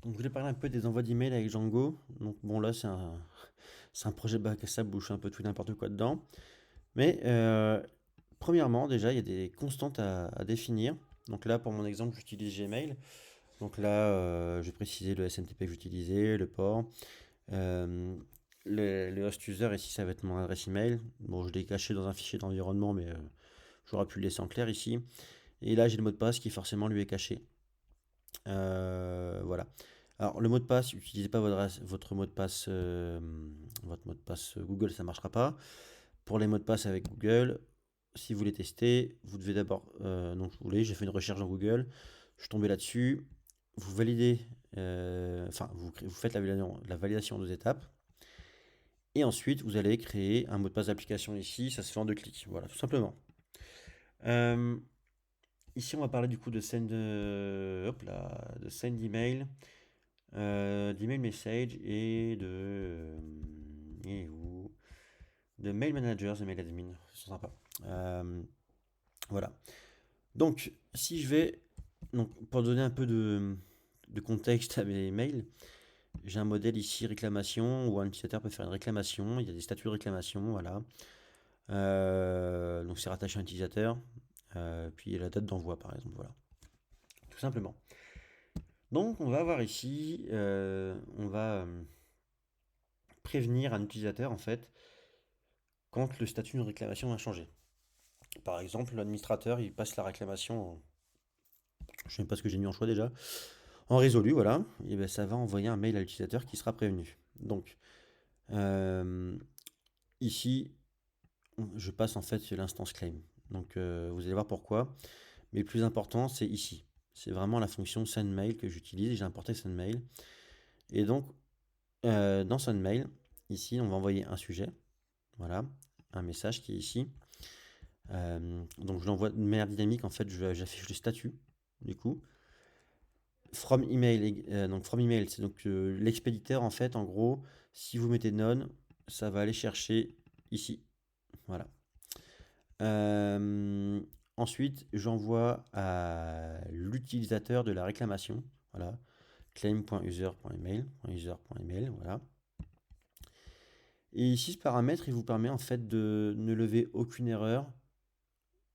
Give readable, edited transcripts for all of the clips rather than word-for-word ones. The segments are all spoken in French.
Donc, je voulais parler un peu des envois d'email avec Django. Donc, bon, là, c'est un projet bac à sable où je fais un peu tout et n'importe quoi dedans. Mais, premièrement, déjà, il y a des constantes à définir. Donc là, pour mon exemple, j'utilise Gmail. Donc là, je vais préciser le SMTP que j'utilisais, le port. Euh, le host user, ici, ça va être mon adresse email. Bon, je l'ai caché dans un fichier d'environnement, mais j'aurais pu le laisser en clair ici. Et là, j'ai le mot de passe qui forcément lui est caché. Voilà. Alors, le mot de passe, n'utilisez pas votre mot de passe Google, ça ne marchera pas. Pour les mots de passe avec Google, si vous voulez tester, vous devez d'abord, donc vous voulez, j'ai fait une recherche dans Google, je suis tombé là-dessus, vous validez, enfin, vous faites la validation en 2 étapes, et ensuite vous allez créer un mot de passe d'application ici, ça se fait en 2 clics, voilà, tout simplement. Euh, Ici, on va parler du coup hop là, de send email. D'email message et où de mail managers et mail admin, c'est sympa. Euh, voilà. Donc, si je vais, donc pour donner un peu de contexte à mes mails, j'ai un modèle ici réclamation où un utilisateur peut faire une réclamation. Il y a des statuts de réclamation, voilà. Donc c'est rattaché à un utilisateur. Puis il y a la date d'envoi, par exemple, voilà. Tout simplement. Donc on va voir ici, on va prévenir un utilisateur en fait quand le statut d'une réclamation va changer. Par exemple, l'administrateur, il passe la réclamation, je ne sais même pas ce que j'ai mis en choix déjà, en résolu, voilà, et ben ça va envoyer un mail à l'utilisateur qui sera prévenu. Donc, euh, ici, je passe en fait sur l'instance claim. Donc, vous allez voir pourquoi. Mais le plus important, c'est ici. C'est vraiment la fonction sendMail que j'utilise. J'ai importé sendMail. Et donc, dans sendMail, ici, on va envoyer un sujet. Voilà, un message qui est ici. Donc je l'envoie de manière dynamique, en fait, j'affiche le statut, du coup. From email, donc from email, c'est donc l'expéditeur, en fait, en gros, si vous mettez none, ça va aller chercher ici. Voilà. Euh, Ensuite, j'envoie à l'utilisateur de la réclamation. Voilà. Claim.user.email, voilà. Et ici, ce paramètre, il vous permet en fait de ne lever aucune erreur.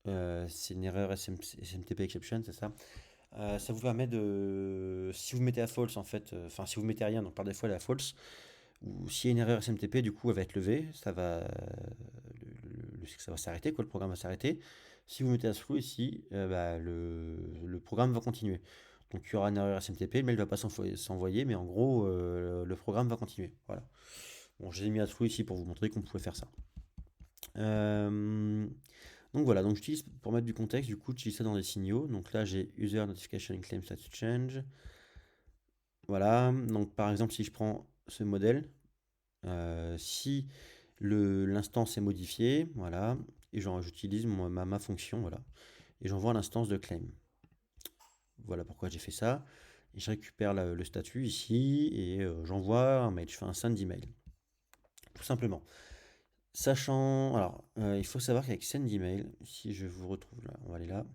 C'est une erreur SMTP exception, c'est ça. Ça vous permet de, si vous mettez à false en fait, enfin si vous mettez rien, donc par défaut elle est à false, ou s'il y a une erreur SMTP, du coup elle va être levée, ça va s'arrêter, quoi, le programme va s'arrêter. Si vous mettez à true ici, bah, le programme va continuer. Donc il y aura une erreur SMTP, le mail ne va pas s'envoyer, mais en gros le programme va continuer. Voilà. Bon, j'ai mis à true ici pour vous montrer qu'on pouvait faire ça. Euh, donc voilà, donc j'utilise pour mettre du contexte, du coup, j'utilise ça dans les signaux. Donc là, j'ai user notification claim status change. Voilà, donc par exemple, si je prends ce modèle, si l'instance est modifiée, voilà, et j'utilise ma fonction, voilà, et j'envoie l'instance de claim. Voilà pourquoi j'ai fait ça. Et je récupère le statut ici et j'envoie un mail, je fais un send email, tout simplement. Sachant, alors, il faut savoir qu'avec send email, si je vous retrouve là, on va aller là.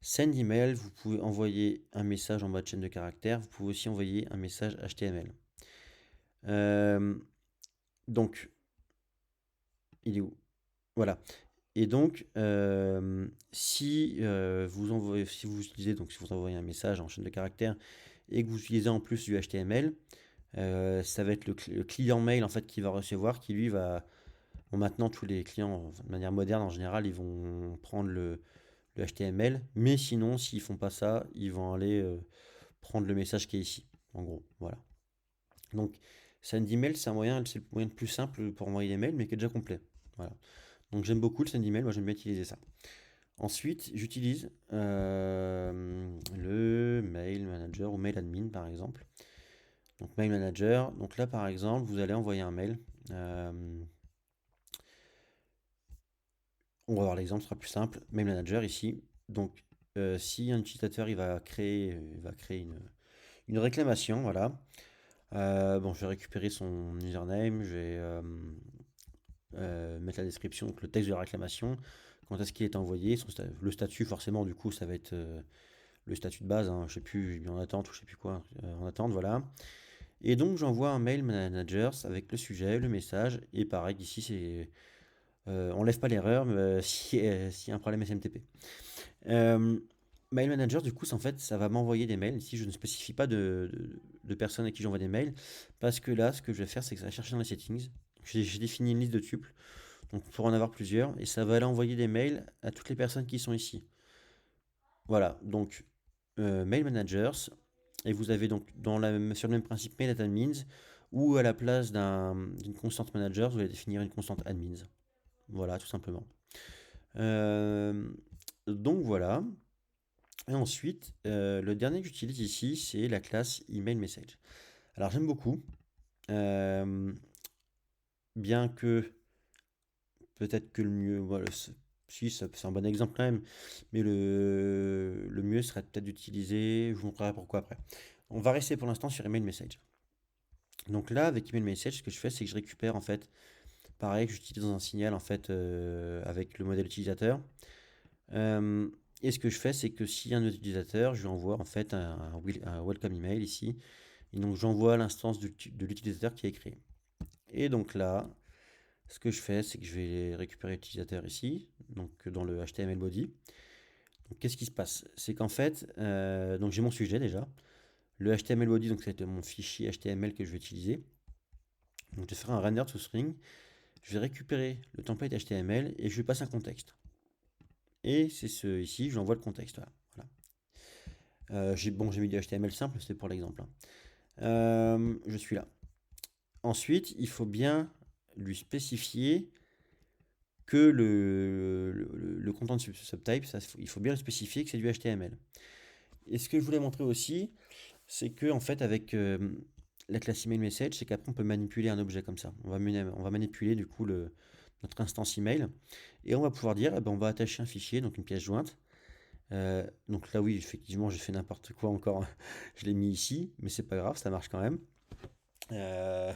Send email, vous pouvez envoyer un message en mode chaîne de caractères, vous pouvez aussi envoyer un message HTML. Euh, donc, il est où? Voilà. Et donc, si vous utilisez, donc si vous envoyez un message en chaîne de caractères et que vous utilisez en plus du HTML, ça va être le client mail en fait qui va recevoir, qui lui va, bon, maintenant tous les clients de manière moderne en général, ils vont prendre le HTML, mais sinon, s'ils font pas ça, ils vont aller prendre le message qui est ici, en gros, voilà. Donc, send email, c'est le moyen le plus simple pour envoyer des mails, mais qui est déjà complet, voilà. Donc, j'aime beaucoup le send email, moi j'aime bien utiliser ça. Ensuite, j'utilise le mail manager ou mail admin, par exemple. Donc, mail manager, donc là, par exemple, vous allez envoyer un mail. On va voir l'exemple, ce sera plus simple. Mail manager ici. Donc, si un utilisateur il va créer une réclamation, voilà. Bon, je vais récupérer son username, je vais mettre la description, donc le texte de la réclamation, quand est-ce qu'il est envoyé, le statut forcément du coup ça va être le statut de base, hein, je sais plus, j'ai mis en attente ou je sais plus quoi, en attente, voilà. Et donc j'envoie un mail managers avec le sujet, le message, et pareil, ici c'est on lève pas l'erreur s'il y a un problème SMTP. Euh, Mail Manager, du coup, en fait, ça va m'envoyer des mails. Ici, je ne spécifie pas de personnes à qui j'envoie des mails, parce que là, ce que je vais faire, c'est que ça va chercher dans les settings. J'ai défini une liste de tuples, donc pour en avoir plusieurs, et ça va aller envoyer des mails à toutes les personnes qui sont ici. Voilà, donc Mail Managers, et vous avez donc sur le même principe Mail at Admins, ou à la place d'une constante manager, vous allez définir une constante admins. Voilà, tout simplement. Euh, donc voilà. Et ensuite, le dernier que j'utilise ici, c'est la classe email message. Alors j'aime beaucoup, euh, bien que peut-être que le mieux, voilà, si c'est un bon exemple quand même, mais le mieux serait peut-être d'utiliser, je vous montrerai pourquoi après. On va rester pour l'instant sur email message. Donc là, avec email message, ce que je fais, c'est que je récupère en fait, pareil, que j'utilise dans un signal en fait avec le modèle utilisateur. Euh, et ce que je fais, c'est que si un utilisateur, je lui envoie en fait un welcome email ici. Et donc j'envoie l'instance de l'utilisateur qui est créé. Et donc là, ce que je fais, c'est que je vais récupérer l'utilisateur ici, donc dans le HTML body. Donc qu'est-ce qui se passe? C'est qu'en fait, donc j'ai mon sujet déjà. Le HTML body, donc c'est mon fichier HTML que je vais utiliser. Donc je vais faire un render to string. Je vais récupérer le template HTML et je lui passe un contexte. Et c'est ce ici, j'envoie le contexte. Voilà. J'ai mis du HTML simple, c'est pour l'exemple, hein. Je suis là. Ensuite, il faut bien lui spécifier que le content subtype, il faut bien le spécifier que c'est du HTML. Et ce que je voulais montrer aussi, c'est que en fait avec la classe email message, c'est qu'après on peut manipuler un objet comme ça. On va manipuler du coup notre instance email et on va pouvoir dire, eh ben, on va attacher un fichier, donc une pièce jointe. Donc là oui, effectivement, j'ai fait n'importe quoi encore. Je l'ai mis ici, mais c'est pas grave, ça marche quand même. Euh,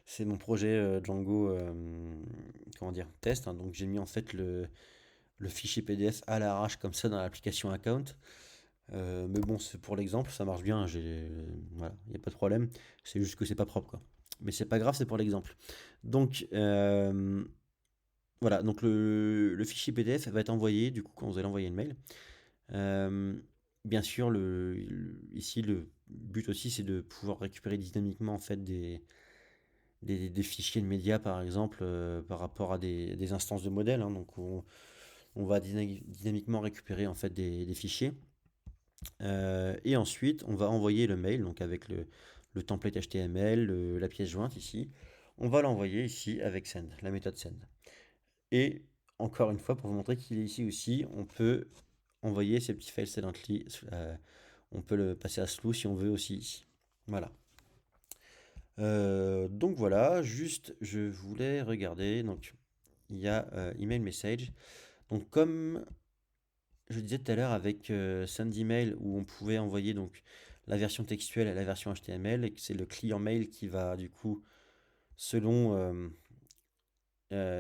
c'est mon projet Django, comment dire, test, hein. Donc j'ai mis en fait le fichier PDF à l'arrache comme ça dans l'application account. Mais bon, c'est pour l'exemple, ça marche bien. Voilà, il n'y a pas de problème. C'est juste que c'est pas propre, quoi. Mais c'est pas grave, c'est pour l'exemple. Donc voilà, donc le fichier PDF va être envoyé du coup quand vous allez envoyer le mail. Euh, Bien sûr, ici le but aussi c'est de pouvoir récupérer dynamiquement en fait des fichiers de médias par exemple par rapport à des instances de modèles, hein. Donc on va dynamiquement récupérer en fait des fichiers. Et ensuite, on va envoyer le mail, donc avec le template HTML, la pièce jointe ici. On va l'envoyer ici avec send, la méthode send. Et encore une fois, pour vous montrer qu'il est ici aussi, on peut envoyer ces petits files silently. On peut le passer à slew si on veut aussi ici. Voilà. Donc voilà, juste je voulais regarder. Donc il y a email message. Donc comme je disais tout à l'heure avec SendEmail où on pouvait envoyer donc la version textuelle et la version HTML et que c'est le client mail qui va du coup selon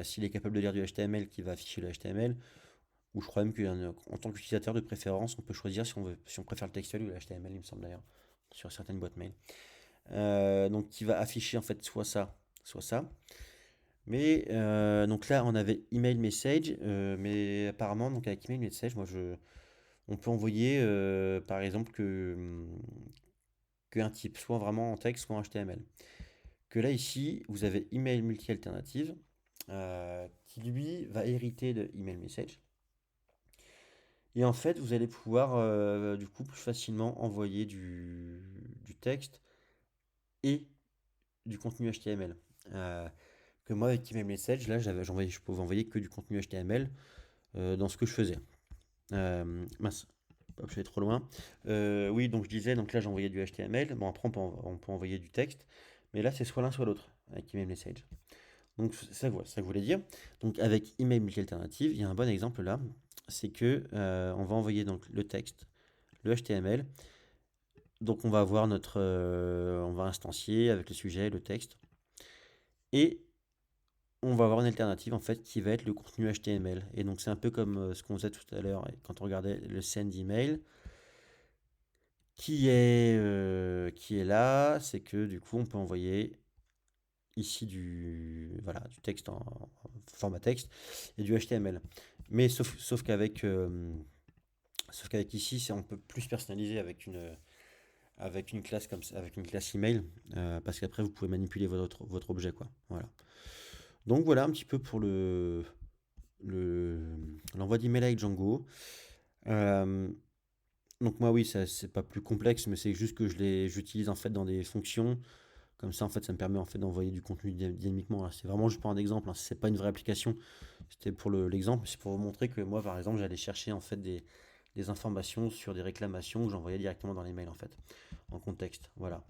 s'il est capable de lire du HTML qui va afficher le HTML ou je crois même qu'en tant qu'utilisateur de préférence on peut choisir si on préfère le textuel ou le HTML il me semble d'ailleurs sur certaines boîtes mail. Donc qui va afficher en fait soit ça soit ça. Mais donc là on avait email message mais apparemment donc avec email message on peut envoyer, par exemple, qu'un type, soit vraiment en texte, soit en HTML. Que là, ici, vous avez email multi-alternative, qui lui va hériter de email message. Et en fait, vous allez pouvoir, du coup, plus facilement envoyer du texte et du contenu HTML. Que moi, avec email message, là, je pouvais envoyer que du contenu HTML dans ce que je faisais. Mince, hop, je suis allé trop loin. Oui, donc je disais, donc là j'ai envoyé du HTML. Bon, après on peut envoyer du texte, mais là c'est soit l'un soit l'autre avec email message. Donc c'est ça, ça que je voulais dire. Donc avec email multi-alternative, il y a un bon exemple là, c'est que on va envoyer donc le texte, le HTML. Donc on va avoir on va instancier avec le sujet, le texte, et on va avoir une alternative en fait qui va être le contenu HTML. Et donc c'est un peu comme ce qu'on faisait tout à l'heure quand on regardait le send email. qui est là, c'est que du coup, on peut envoyer ici voilà, du texte en format texte et du HTML. Mais sauf qu'avec ici, on peut plus personnaliser avec une classe comme ça, avec une classe email, parce qu'après, vous pouvez manipuler votre objet, quoi. Voilà. Donc voilà un petit peu pour l'envoi d'email avec Django. Euh, donc moi oui, ça c'est pas plus complexe, mais c'est juste que j'utilise en fait dans des fonctions. Comme ça en fait, ça me permet en fait d'envoyer du contenu dynamiquement. C'est vraiment juste pour un exemple, hein. C'est pas une vraie application. C'était pour l'exemple, c'est pour vous montrer que moi par exemple, j'allais chercher en fait des informations sur des réclamations que j'envoyais directement dans les mails en fait, en contexte. Voilà.